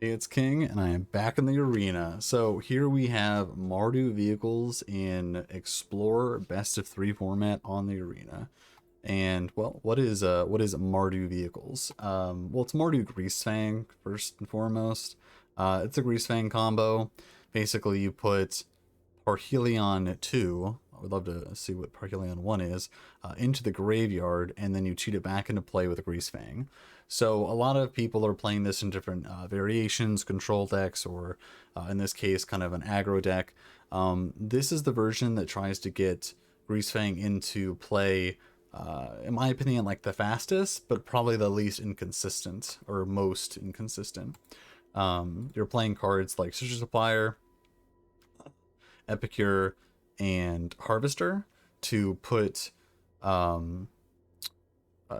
Hey, it's King, and I am back in the arena. So here we have Mardu vehicles in Explorer Best of 3 format on the arena. And well, what is Mardu vehicles? Well, it's Mardu Greasefang first and foremost. It's a Greasefang combo. Basically, you put Parhelion 2. I would love to see what Parhelion 1 is, into the graveyard, and then you cheat it back into play with a Greasefang. So a lot of people are playing this in different variations, control decks, or in this case, kind of an aggro deck. This is the version that tries to get Greasefang into play, in my opinion, like the fastest, but probably the least inconsistent, or most inconsistent. You're playing cards like Sister Supplier, Epicure, and Harvester to put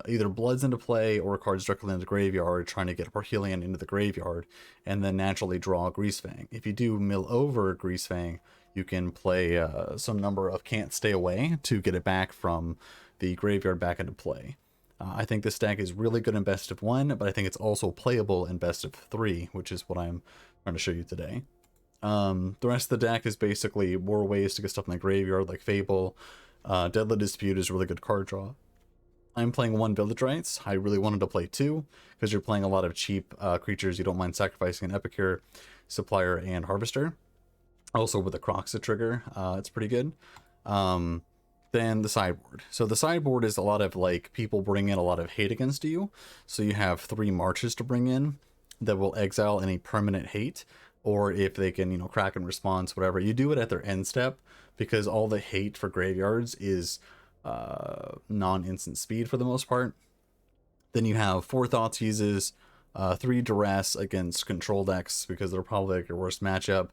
either Bloods into play or cards directly into the graveyard, trying to get Parhelion into the graveyard, and then naturally draw Greasefang. If you do mill over Greasefang, you can play some number of Can't Stay Away to get it back from the graveyard back into play. I think this deck is really good in best of 1, but I think it's also playable in best of 3, which is what I'm trying to show you today. The rest of the deck is basically more ways to get stuff in the graveyard, like Fable. Deadly Dispute is a really good card draw. I'm playing 1 Village Rites. I really wanted to play 2, because you're playing a lot of cheap creatures. You don't mind sacrificing an Epicure, Supplier, and Harvester. Also with a Croxa trigger, it's pretty good. Then the sideboard. So the sideboard is a lot of like people bring in a lot of hate against you. So you have 3 marches to bring in that will exile any permanent hate, or if they can, crack in response, whatever. You do it at their end step, because all the hate for graveyards is non-instant speed for the most part. Then you have 4 Thoughtseizes, 3 Duress against control decks, because they're probably like your worst matchup.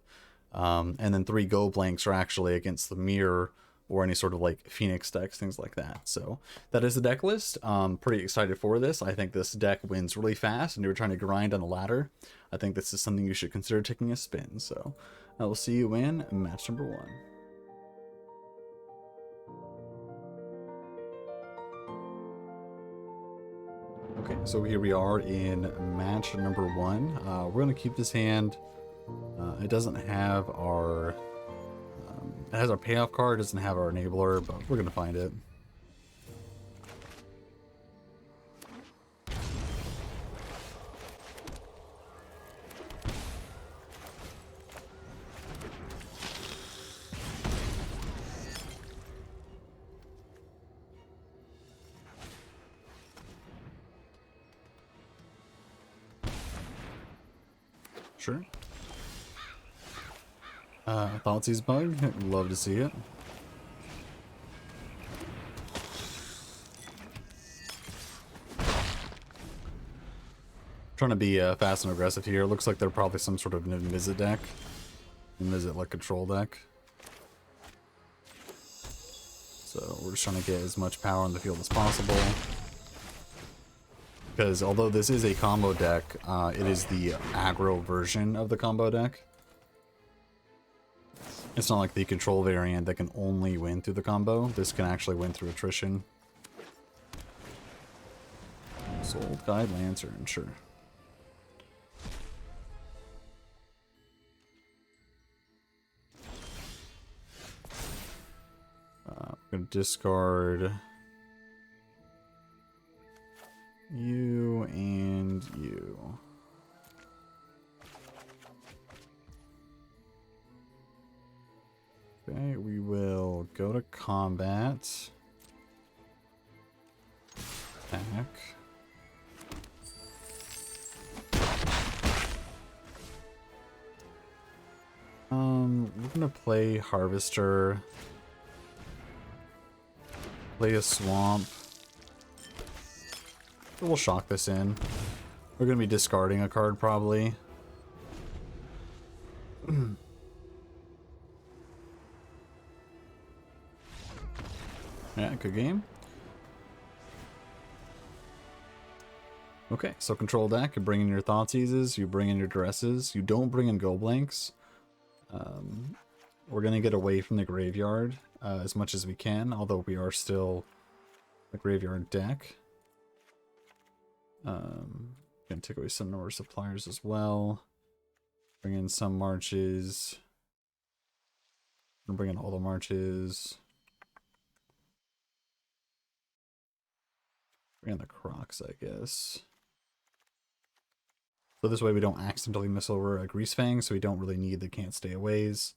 And then 3 Go Blanks are actually against the Mirror or any sort of like Phoenix decks, things like that. So that is the deck list. Pretty excited for this. I think this deck wins really fast, and you're trying to grind on the ladder. I think this is something you should consider taking a spin. So I will see you in match number 1. Okay, so here we are in match number 1. We're going to keep this hand. It doesn't have our... it has our payoff card, doesn't have our enabler, but we're going to find it. Sure. Thoughtseize bug. Love to see it. Trying to be fast and aggressive here. Looks like they're probably some sort of Invisit deck. Invisit like control deck. So we're just trying to get as much power on the field as possible. Because although this is a combo deck, it is the aggro version of the combo deck. It's not like the control variant that can only win through the combo. This can actually win through attrition. Soul Guide Lantern, sure. I'm going to discard you and you. Okay, we will go to combat. Attack. We're gonna play Harvester. Play a Swamp. We'll shock this in. We're gonna be discarding a card probably. Yeah, good game. Okay, so control deck, you bring in your Thoughtseizes, you bring in your Duresses, you don't bring in Go Blanks. We're gonna get away from the graveyard as much as we can, although we are still a graveyard deck. Gonna take away some number of suppliers as well. Bring in some marches. Bring in all the marches. Bring in the Crocs, I guess. So this way we don't accidentally miss over a Greasefang, so we don't really need the can't stay aways.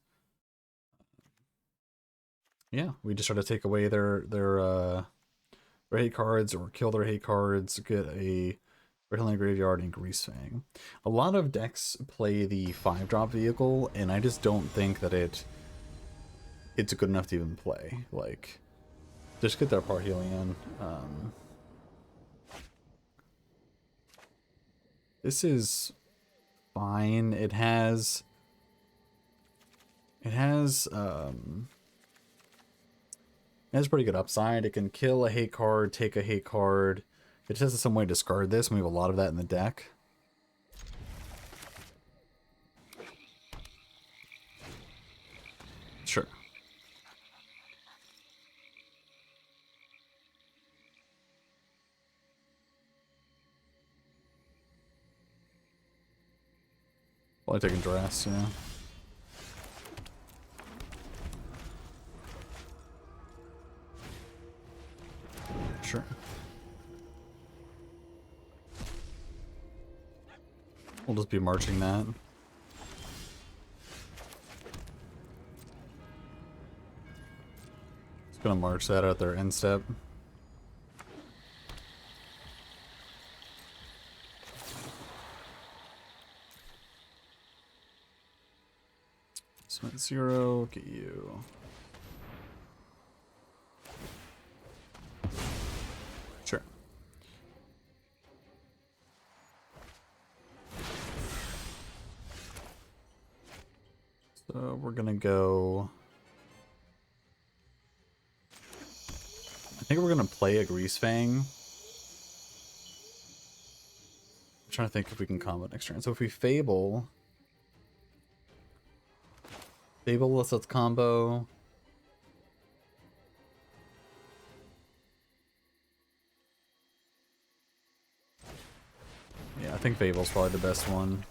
Yeah, we just try to take away their hate cards or kill their hate cards, get a Red Hill Graveyard and Greasefang. A lot of decks play the 5-drop vehicle, and I just don't think that it's good enough to even play. Like, just get their Parhelion. This is fine. It has pretty good upside. It can kill a hate card, take a hate card. It just has some way to discard this, and we have a lot of that in the deck. Sure. Probably taking drafts, you know. Sure. We'll just be marching that. Just gonna march that at their end step. Spent 0, get you. Sure. So we're gonna go. I think we're gonna play a Greasefang. I'm trying to think if we can combo next turn. So if we Fable let's combo. Yeah, I think Fable's probably the best one.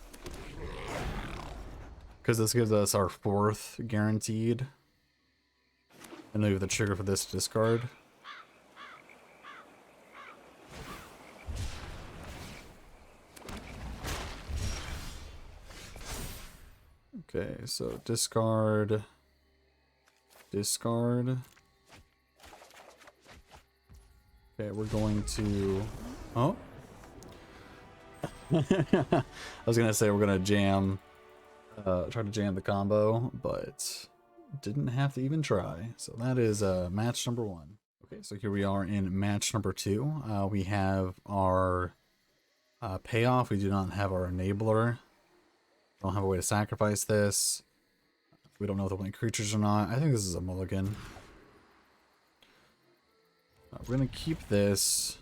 Because this gives us our 4th guaranteed. And then we have the trigger for this to discard. Okay, so discard. Discard. Okay, we're going to... Oh? I was gonna say we're gonna jam... try to jam the combo, but didn't have to even try. So that is match number 1. Okay, so here we are in match number 2. We have our payoff. We do not have our enabler. Don't have a way to sacrifice this. We don't know if they'll play creatures or not. I think this is a mulligan. We're gonna keep this.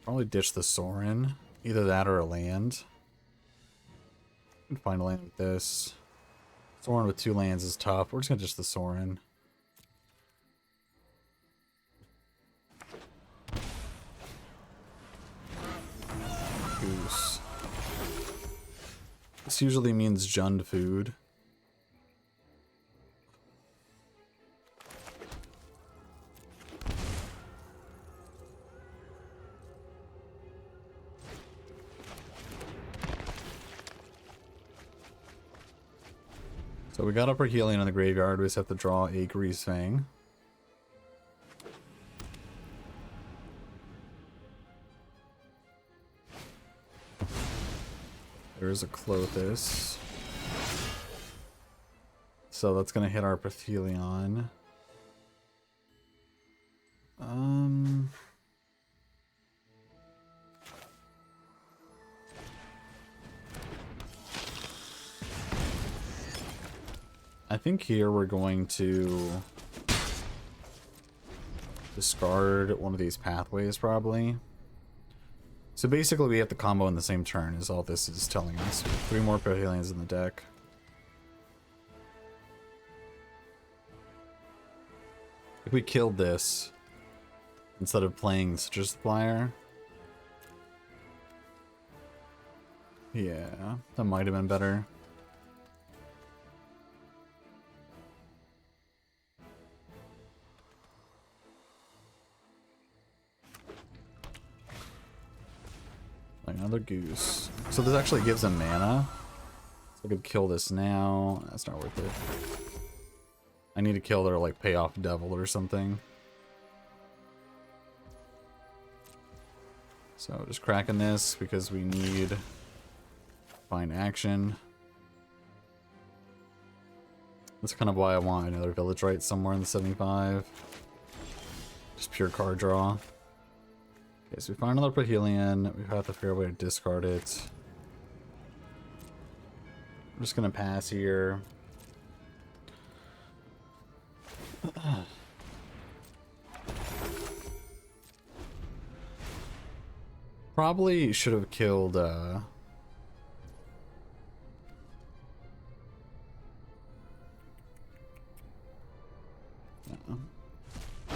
Probably ditch the Sorin. Either that or a land. We can find a land with this. Sorin with 2 lands is tough. We're just gonna ditch the Sorin. Goose. This usually means Jund food. So we got Upper Helion in the graveyard. We just have to draw a Greasefang. There's a Clothis. So that's gonna hit our Parthelion. I think here we're going to discard one of these pathways probably. So basically we have to combo in the same turn is all this is telling us. 3 more Parthelions in the deck. If we killed this instead of playing Citrus Supplier, Yeah, that might have been better. Another goose. So this actually gives them mana. So I could kill this now. That's not worth it. I need to kill their like payoff devil or something. So just cracking this because we need fine action. That's kind of why I want another village right somewhere in the 75. Just pure card draw. Okay, so we find another Perhelion. We have to figure out a way to discard it. I'm just gonna pass here. Probably should have killed I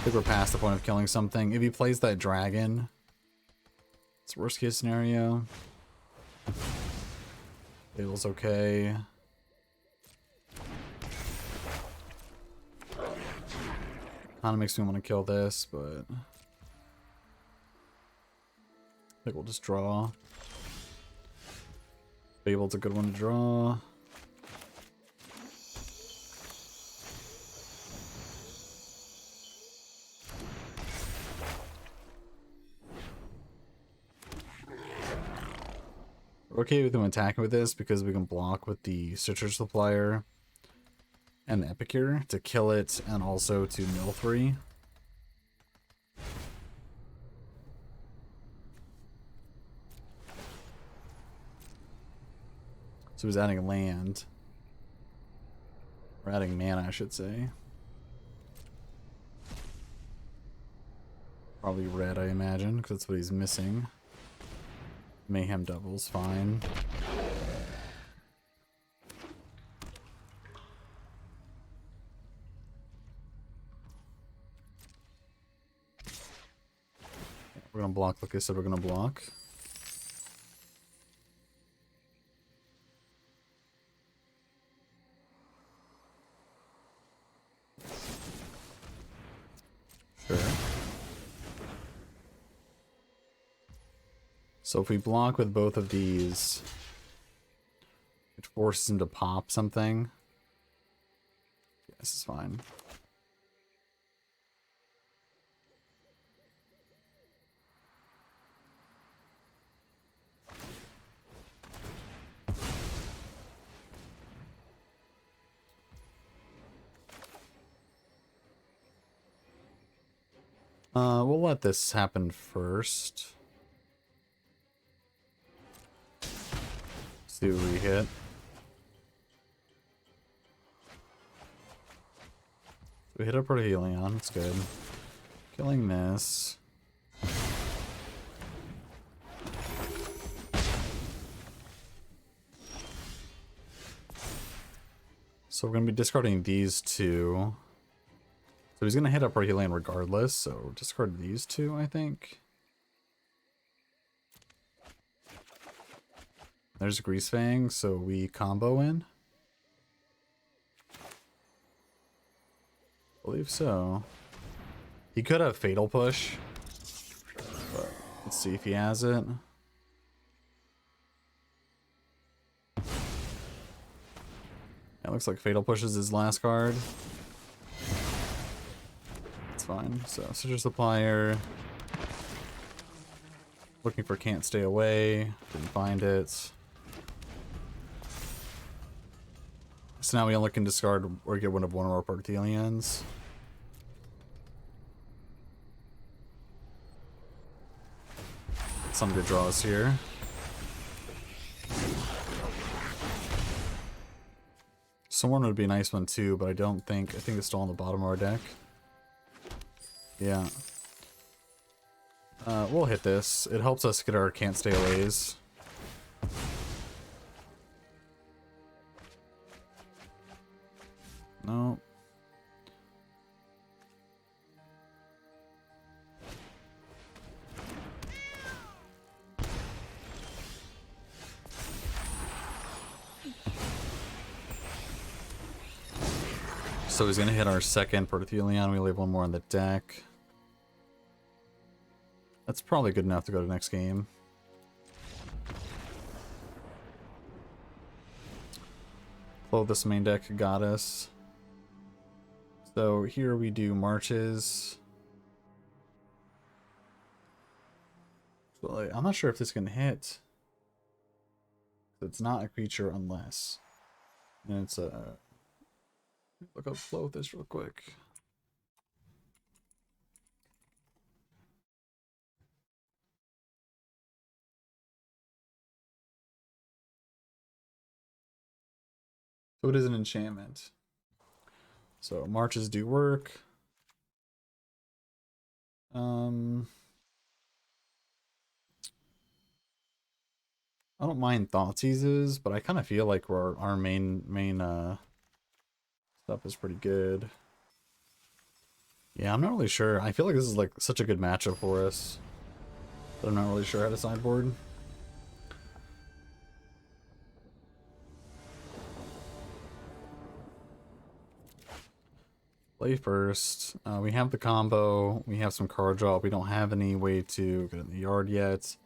think we're past the point of killing something. If he plays that dragon, it's worst case scenario. Babel's okay. Kinda makes me want to kill this, but I think we'll just draw. Babel's a good one to draw. We're okay with him attacking with this because we can block with the Citrus Supplier and the Epicure to kill it and also to mill 3. So he's adding land. Or adding mana, I should say. Probably red, I imagine, because that's what he's missing. Mayhem Devil's fine. We're gonna block like I said we're gonna block. Sure. So if we block with both of these, it forces him to pop something. Yeah, this is fine. We'll let this happen first. See what we hit. We hit a Perhelion, it's good. Killing this. So we're going to be discarding these two. So he's going to hit up Perhelion regardless, so discard these two, I think. There's Greasefang, so we combo in. I believe so. He could have Fatal Push, but let's see if he has it. It looks like Fatal Push is his last card. It's fine. So Citrus Supplier. Looking for Can't Stay Away. Didn't find it. So now we only can discard or get one of our Perhelions. Some good draws here. Someone would be a nice one too, but I think it's still on the bottom of our deck. Yeah. We'll hit this. It helps us get our Can't Stay Aways. No. So he's gonna hit our second Perthelion. We only have one more on the deck. That's probably good enough to go to the next game. Flow this main deck got us. So here we do marches. So I'm not sure if this can hit. It's not a creature unless. And it's a... Look up flow with this real quick. So it is an enchantment. So marches do work. I don't mind Thoughtseizes, but I kind of feel like our main stuff is pretty good. Yeah, I'm not really sure. I feel like this is like such a good matchup for us, but I'm not really sure how to sideboard. Play first. We have the combo. We have some card draw. We don't have any way to get in the yard yet.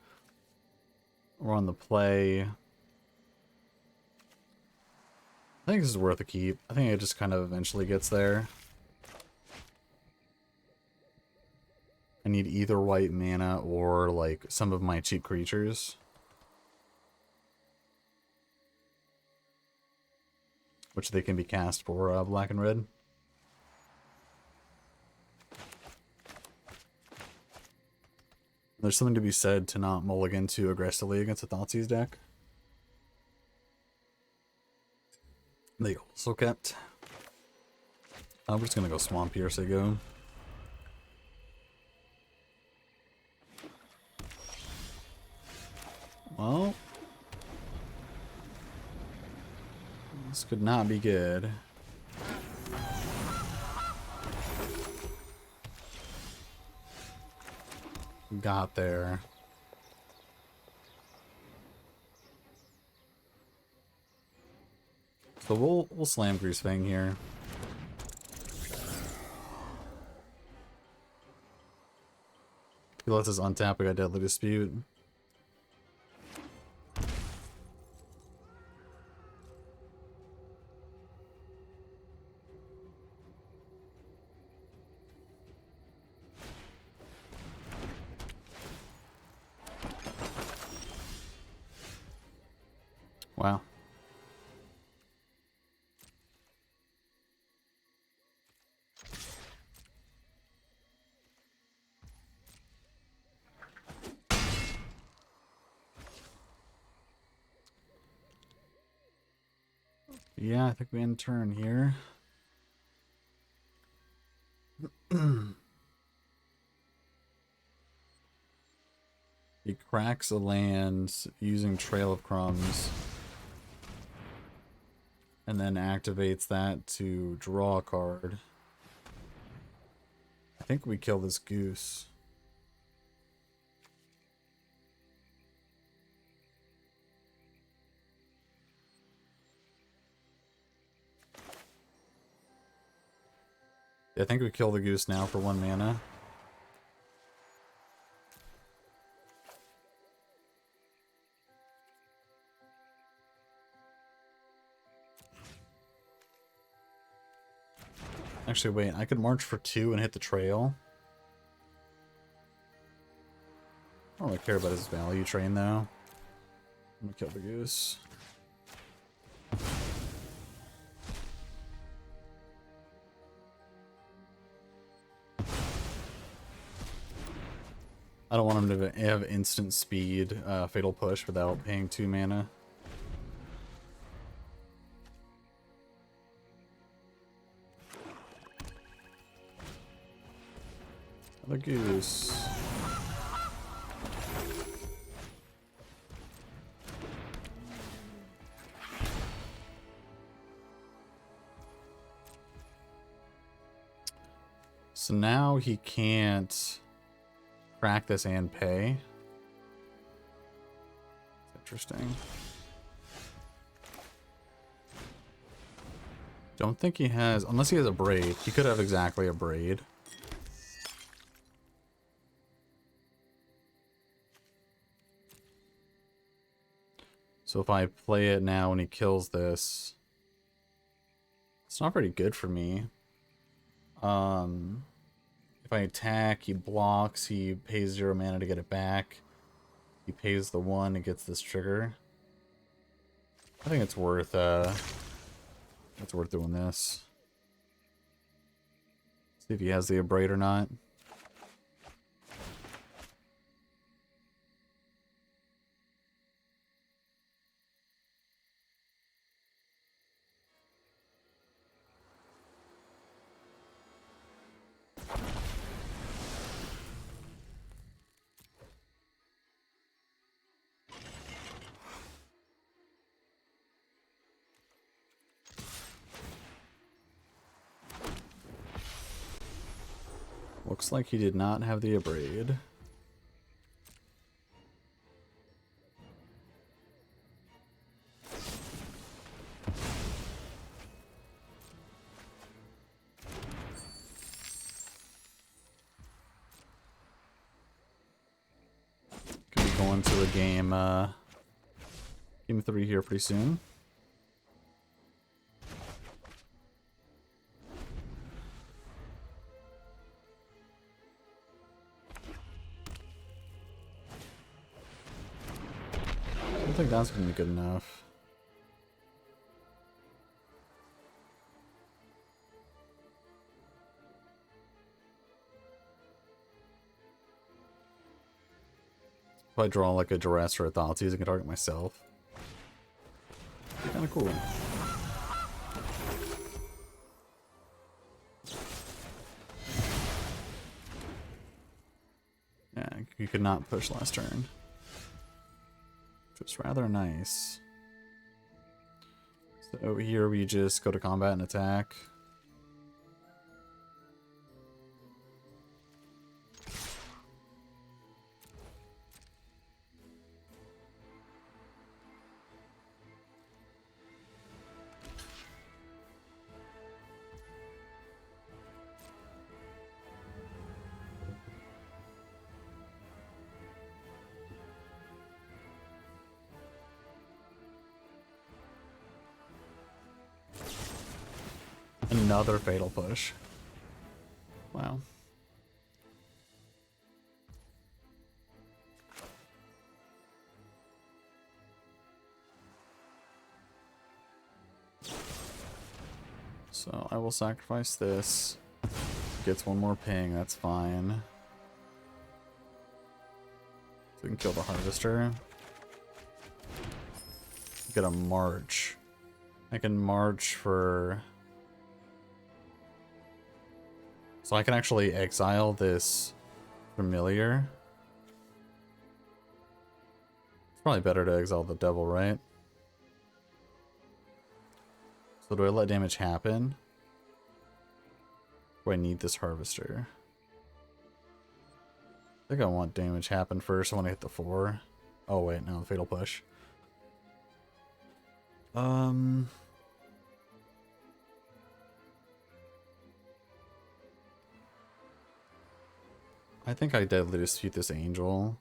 We're on the play. I think this is worth a keep. I think it just kind of eventually gets there. I need either white mana or like some of my cheap creatures. Which they can be cast for black and red. There's something to be said to not mulligan too aggressively against a Thoughtseize deck. They also kept. We're just gonna go Swamp here, so go. Well, this could not be good. Got there. So we'll slam Greasefang here. He lets us untap. We got Deadly Dispute. Wow. Yeah, I think we end turn here. He cracks a land using Trail of Crumbs. And then activates that to draw a card. I think we kill this goose. I think we kill the goose now for 1 mana. Actually, wait, I could march for 2 and hit the trail. I don't really care about his value train, though. I'm gonna kill the goose. I don't want him to have instant speed, Fatal Push without paying 2 mana. The goose. So now he can't crack this and pay. Interesting. Don't think he has, unless he has a braid. He could have exactly a braid. So if I play it now and he kills this, it's not very good for me. If I attack, he blocks, he pays 0 mana to get it back. He pays the 1 and gets this trigger. I think it's worth doing this. See if he has the Abrade or not. Looks like he did not have the Abrade. Could be going to a game 3 here pretty soon. I don't think that's going to be good enough. If I draw like a Duress or a Thoughtseize, I can target myself. Kind of cool. Yeah, you could not push last turn. Which was rather nice. So over here we just go to combat and attack. Another fatal push. Wow. So I will sacrifice this. Gets 1 more ping, that's fine. So we can kill the Harvester. Get a march. I can march for... So I can actually exile this familiar. It's probably better to exile the devil, right? So do I let damage happen? Do I need this harvester? I think I want damage happen first. I want to hit the 4. Oh wait, no, the fatal push. I think I deadly dispute this angel.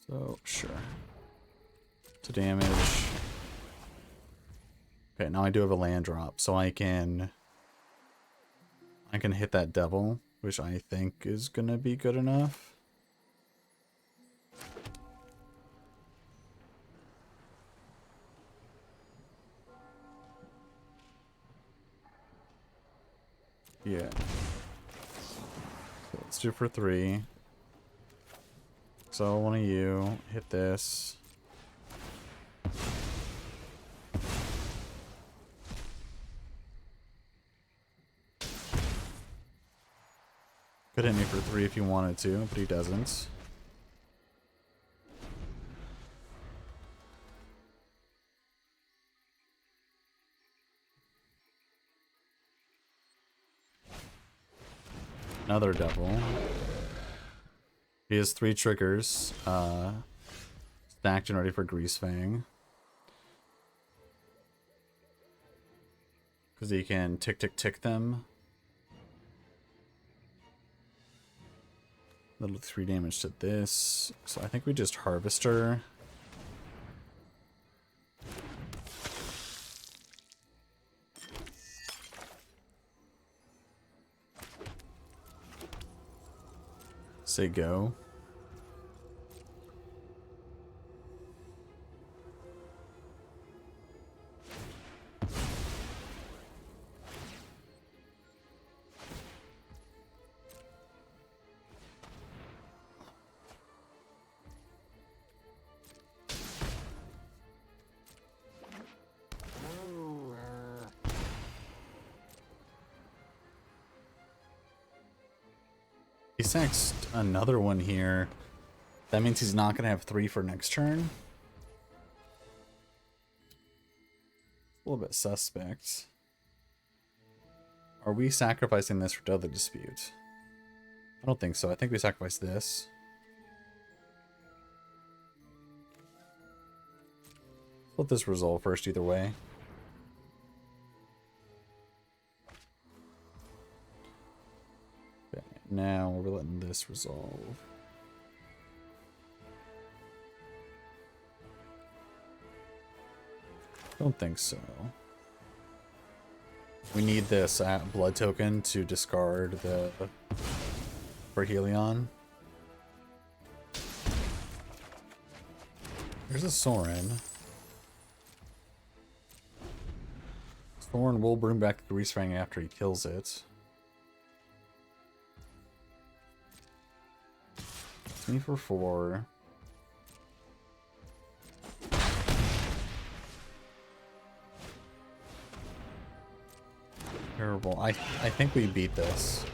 So, sure. To damage. Okay, now I do have a land drop, so I can hit that devil, which I think is gonna be good enough. Yeah. So let's do for 3. So one of you hit this. Could hit me for 3 if you wanted to, but he doesn't. Another devil. He has 3 triggers. Stacked and ready for Greasefang. Because he can tick tick tick them. Little 3 damage to this. So I think we just Harvester. Say go. He sacks another one here. That means he's not going to have 3 for next turn. A little bit suspect. Are we sacrificing this for Deadly Dispute? I don't think so. I think we sacrifice this. Let this resolve first either way. Okay, now we're letting this resolve. Don't think so. We need this blood token to discard the for Helion. There's a Sorin. Sorin will bring back the Greasefang after he kills it. 3 for 4. Terrible. I think we beat this.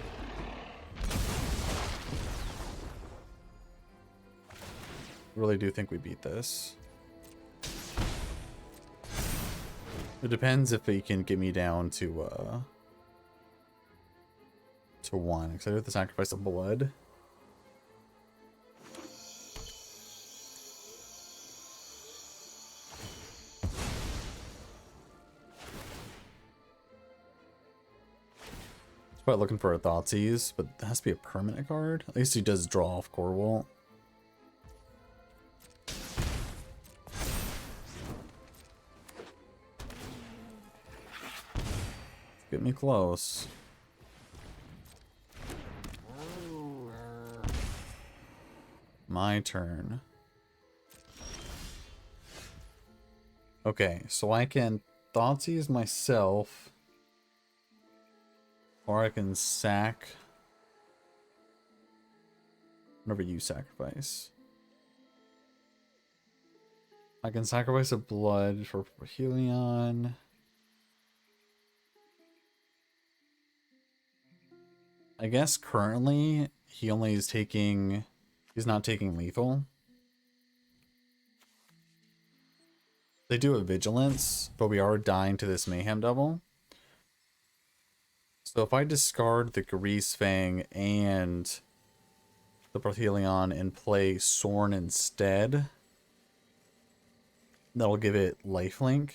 Really do think we beat this. It depends if he can get me down to 1, because I do have to sacrifice of blood. Quite looking for a Thoughtseize, but it has to be a permanent card. At least he does draw off Corwalt. Get me close. My turn. Okay, so I can Thoughtseize myself. Or I can sack whatever you sacrifice. I can sacrifice a blood for Helion. I guess currently he only is taking, he's not taking lethal. They do a vigilance, but we are dying to this Mayhem Devil. So if I discard the Greasefang and the Prothelion and play Sorn instead, that'll give it lifelink.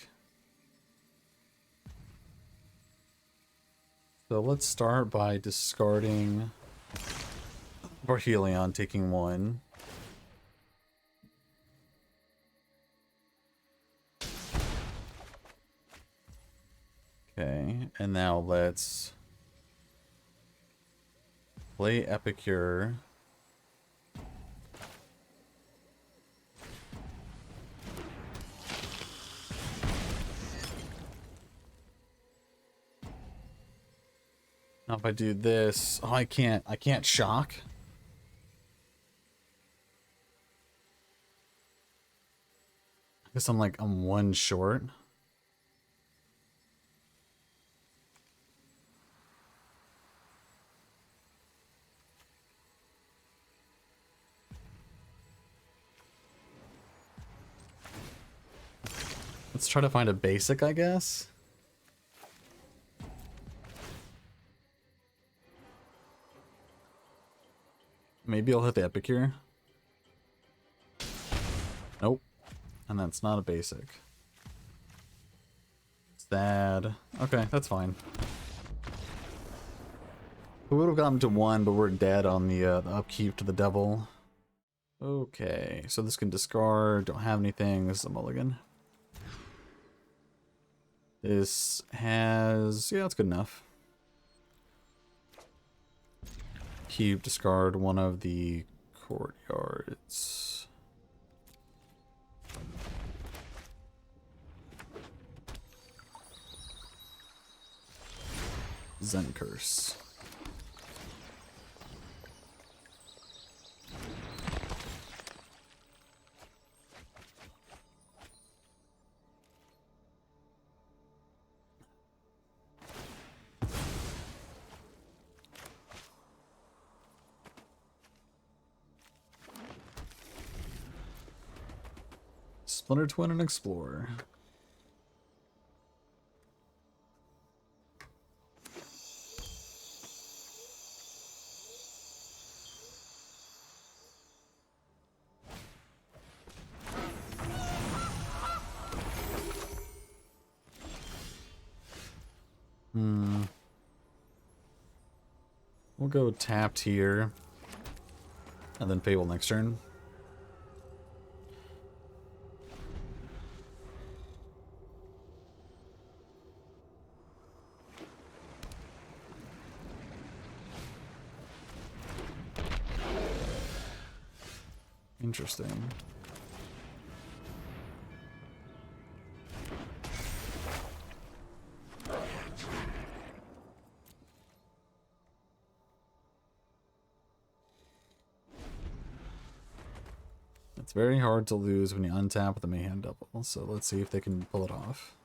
So let's start by discarding Prothelion, taking 1. Okay, and now let's play Epicure. Now if I do this, oh, I can't shock. I guess I'm 1 short. Let's try to find a basic, I guess. Maybe I'll hit the epic here. Nope. And that's not a basic. Sad. Okay, that's fine. We would have gotten to 1, but we're dead on the upkeep to the devil. Okay, so this can discard. Don't have anything. This is a mulligan. This has... yeah, that's good enough. Keep, discard one of the courtyards. Zen Curse. Splinter Twin and Explorer. We'll go tapped here. And then Fable next turn. Interesting. It's very hard to lose when you untap with a Mayhem Double, so let's see if they can pull it off.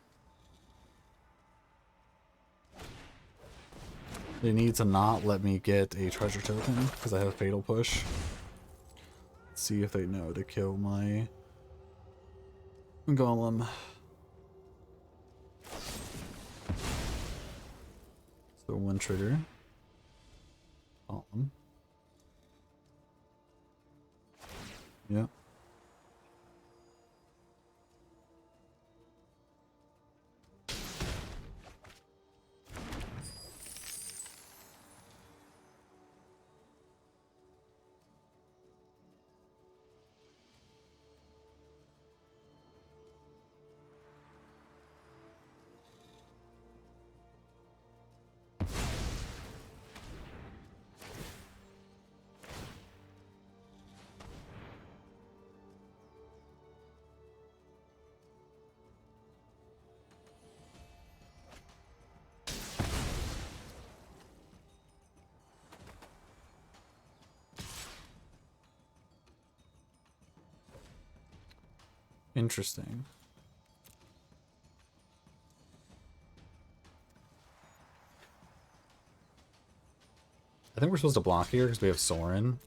They need to not let me get a treasure token, because I have Fatal Push. Let's see if they know to kill my Golem. So 1 trigger. Golem. Yep. Interesting. I think we're supposed to block here because we have Sorin.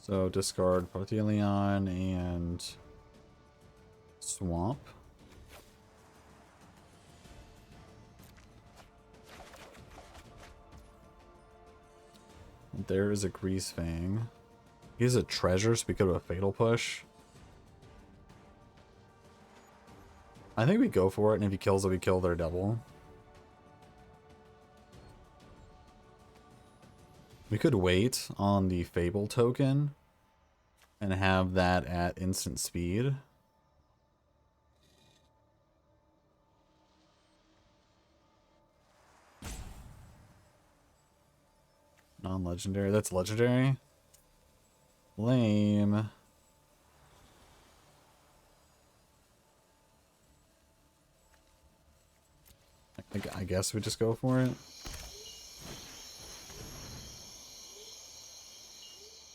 So discard Parthelion and Swamp. There is a Greasefang. He has a treasure, so we could have a Fatal Push. I think we go for it, and if he kills it, we kill their devil. We could wait on the Fable token and have that at instant speed. Non-legendary. That's legendary. Lame. I guess we just go for it.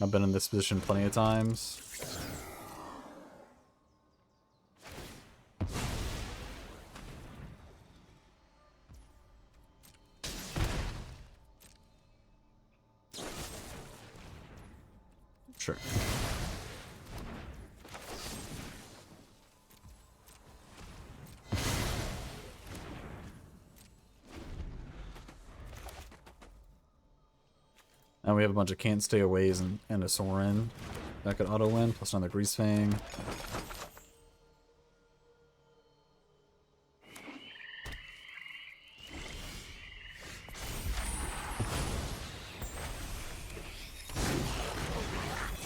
I've been in this position plenty of times. Sure. Now we have a bunch of can't stay aways and a Sorin that could auto win, plus another Greasefang.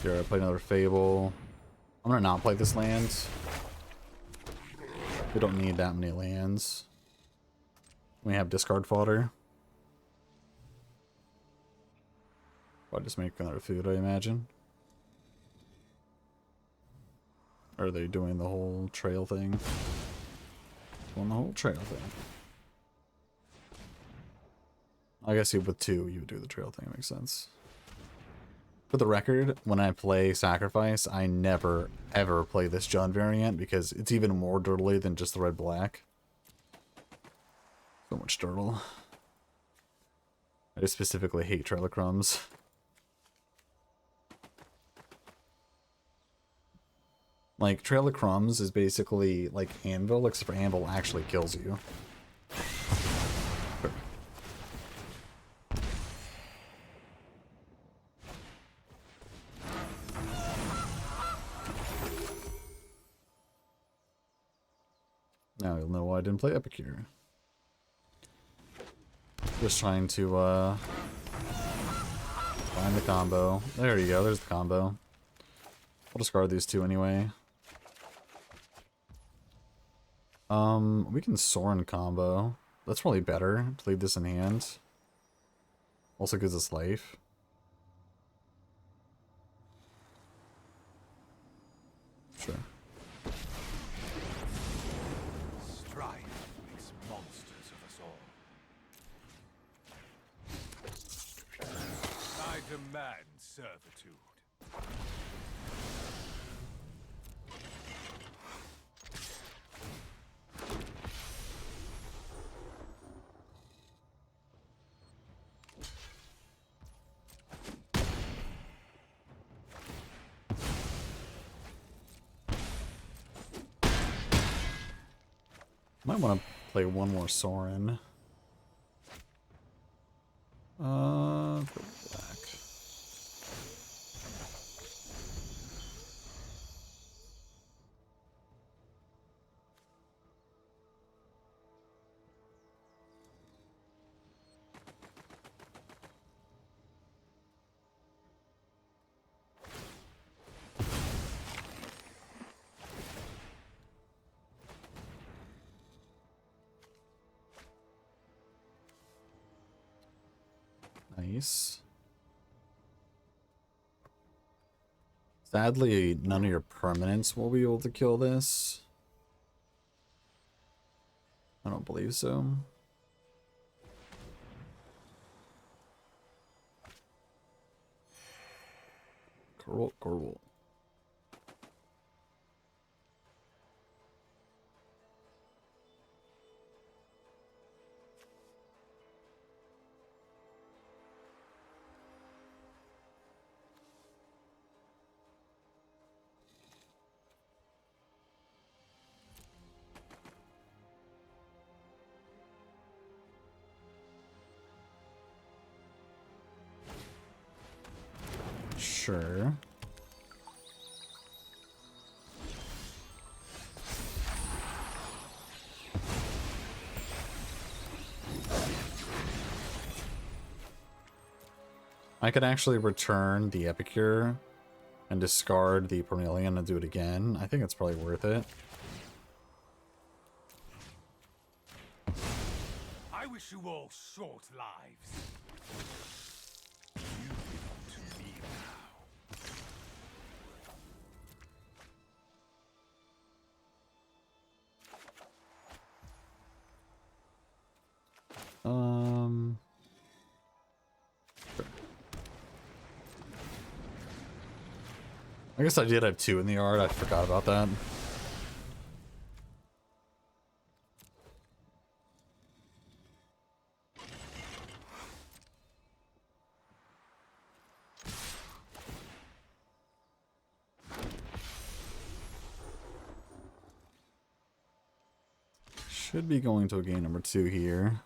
Here, I play another Fable. I'm gonna not play this land. We don't need that many lands. We have discard fodder. I'll just make another food, I imagine. Or are they doing the whole trail thing? Doing the whole trail thing. I guess with 2, you would do the trail thing. Makes sense. For the record, when I play Sacrifice, I never, ever play this Jund variant because it's even more dirtly than just the red-black. So much dirtle. I just specifically hate Trail of Crumbs. Like, Trail of Crumbs is basically like Anvil, except for Anvil actually kills you. Now you'll know why I didn't play Epicure. Just trying to find the combo. There you go, there's the combo. I'll discard these 2 anyway. We can Sorin combo. That's probably better to leave this in hand. Also gives us life. Sure. Strife makes monsters of us all. I demand servitude. Might want to play one more Sorin. Go back. Nice. Sadly, none of your permanents will be able to kill this. I don't believe so. Cool. Sure. I could actually return the Epicure and discard the Permelian and do it again. I think it's probably worth it. I wish you all short lives. You belong to me Um... I guess I did have 2 in the yard. I forgot about that. Should be going to a game number 2 here.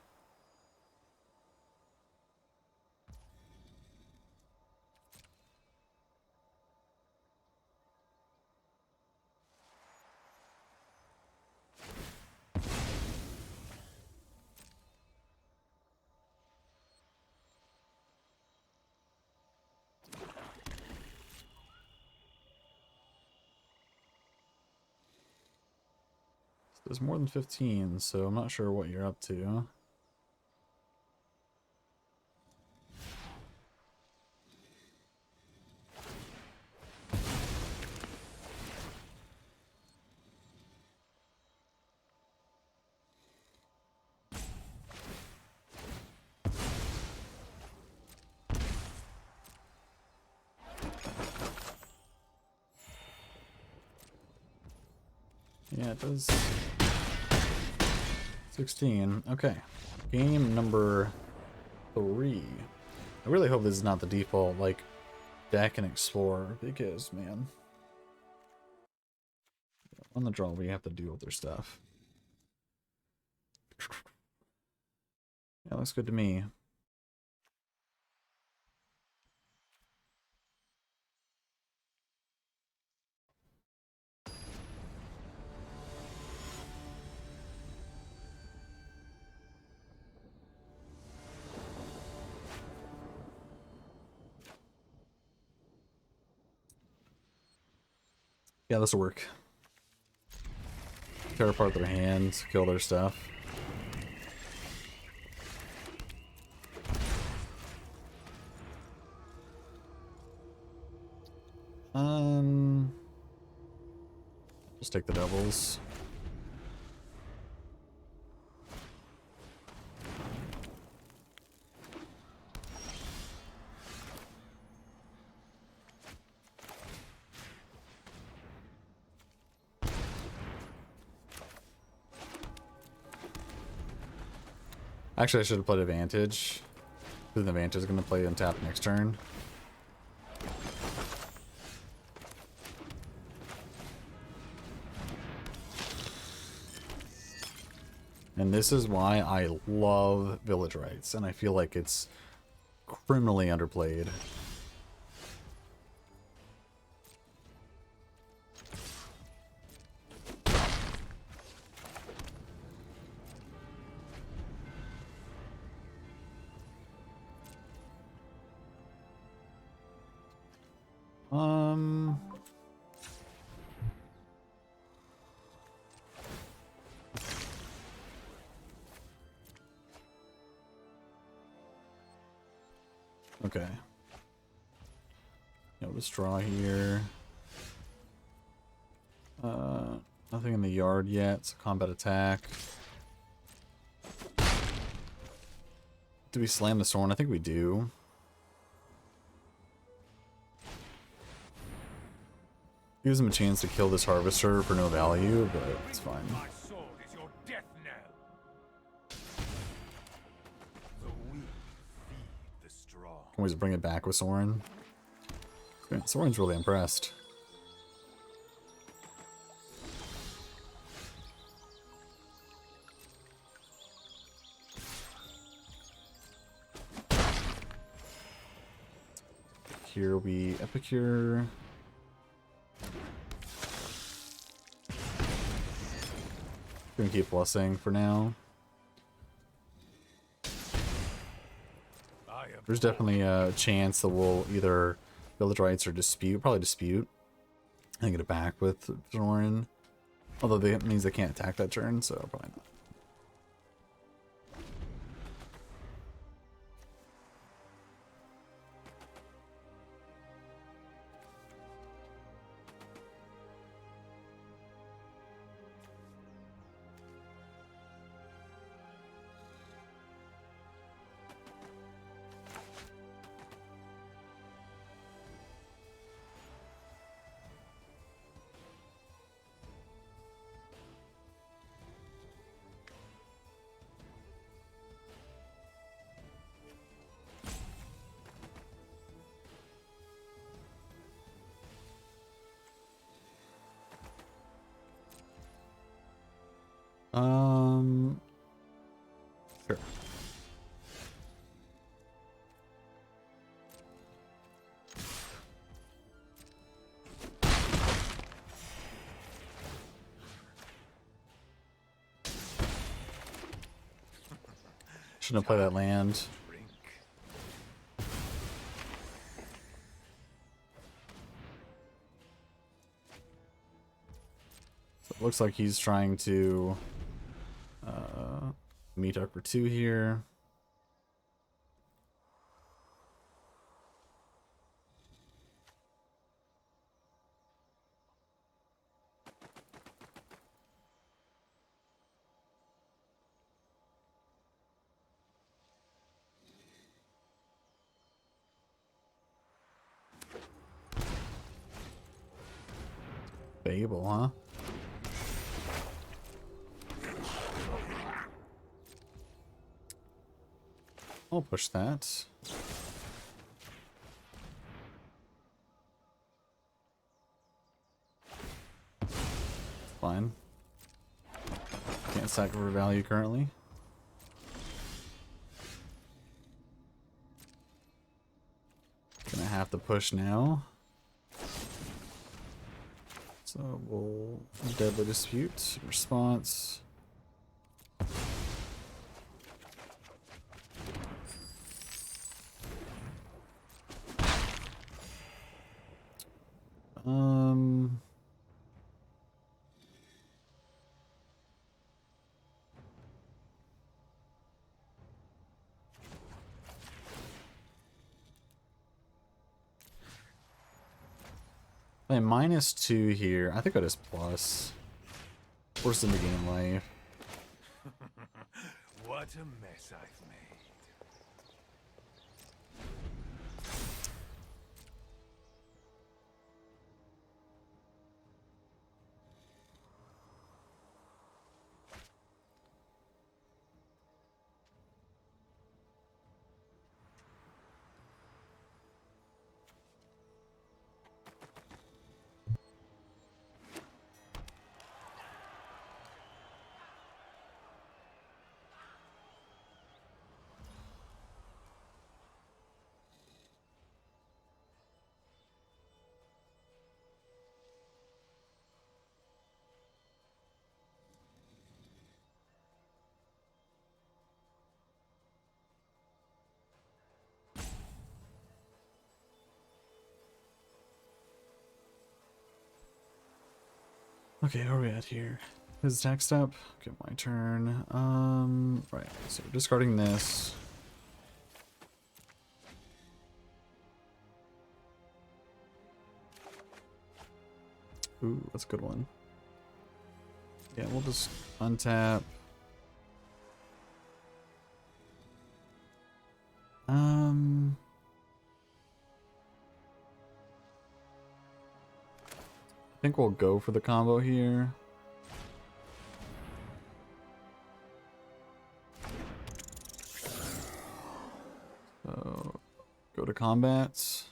There's more than 15, so I'm not sure what you're up to. Yeah, it does. 16. Okay. Game number 3. I really hope this is not the default, like, deck and Explorer, because, man. On the draw, we have to deal with their stuff. Yeah, looks good to me. Yeah, this will work. Tear apart their hands, kill their stuff. Just take the doubles. Actually, I should have played advantage. Because the advantage is going to play untap next turn. And this is why I love Village Rites, and I feel like it's criminally underplayed. Okay. No, let's draw here. Nothing in the yard yet. It's a combat attack. Do we slam the Sorin? I think we do. Gives him a chance to kill this Harvester for no value, but it's fine. My sword is your death knell. The weak feed the strong. Can we just bring it back with Sorin? Yeah, Sorin's really impressed. Here will be Epicure. Gonna keep blessing for now. There's definitely a chance that we'll either Village Rites or Dispute, probably Dispute, and get it back with Sorin. Although that means they can't attack that turn, so probably not. Sure. Shouldn't have played that land. So it looks like he's trying to meet up for 2 here. Fable, huh? I'll push that. Fine. Can't sack for value currently. Gonna have to push now. So we'll deadly dispute response. Play -2 here. I think I just plus. Force them to gain life. What a mess I've made. Okay, where are we at here? His attack step. Okay, my turn. Right. So discarding this. Ooh, that's a good one. Yeah, we'll just untap. I think we'll go for the combo here. So, go to combat.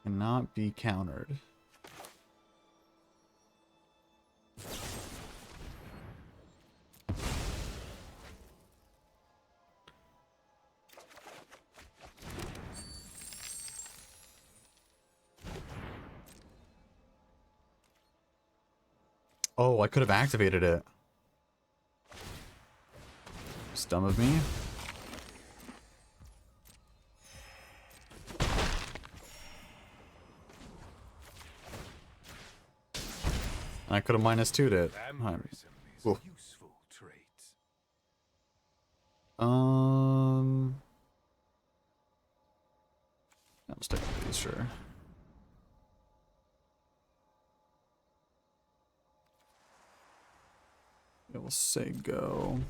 Cannot be countered. Oh, I could have activated it. It's dumb of me. I could have -2'd it. Vampirism is a Oof. useful trait. I'll stick with these, sure. Yeah, we'll say go.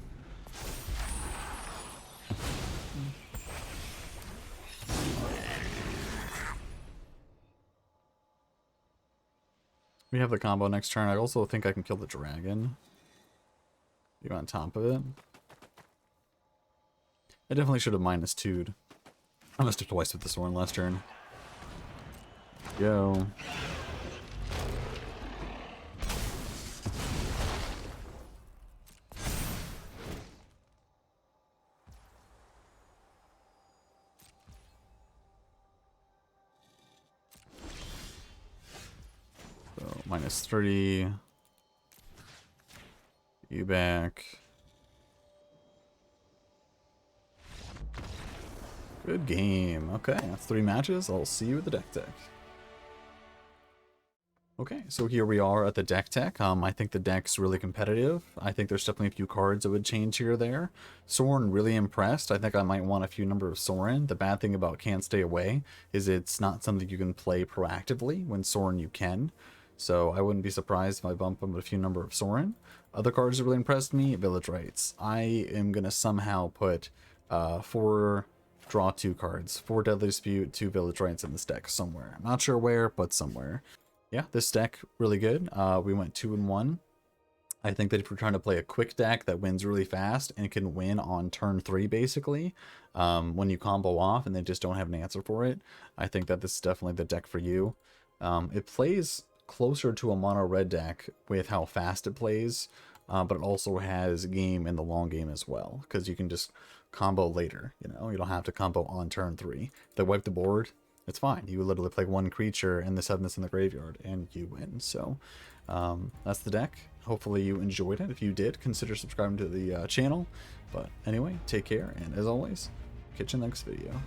We have the combo next turn. I also think I can kill the dragon. You on top of it? I definitely should have -2'd. I must have twice with this one last turn. Go. So -3. You back. Good game. Okay, that's 3 matches. I'll see you at the deck. Okay, so here we are at the deck. I think the deck's really competitive. I think there's definitely a few cards that would change here or there. Sorin, really impressed. I think I might want a few number of Sorin. The bad thing about Can't Stay Away is it's not something you can play proactively. When Sorin you can. So I wouldn't be surprised if I bump up a few number of Sorin. Other cards that really impressed me, Village Rites. I am going to somehow put 4 draw 2 cards, 4 Deadly Dispute, 2 Village Rites in this deck somewhere. I'm not sure where, but somewhere. Yeah, this deck, really good. We went 2-1. I think that if you're trying to play a quick deck that wins really fast and can win on turn 3, basically, when you combo off and they just don't have an answer for it, I think that this is definitely the deck for you. It plays closer to a mono red deck with how fast it plays, but it also has game in the long game as well, because you can just combo later. You know, you don't have to combo on turn 3. If they wipe the board, it's fine. You literally play 1 creature and the 7 that's in the graveyard and you win. So that's the deck. Hopefully you enjoyed it. If you did, consider subscribing to the channel. But anyway, take care, and as always, catch you in the next video.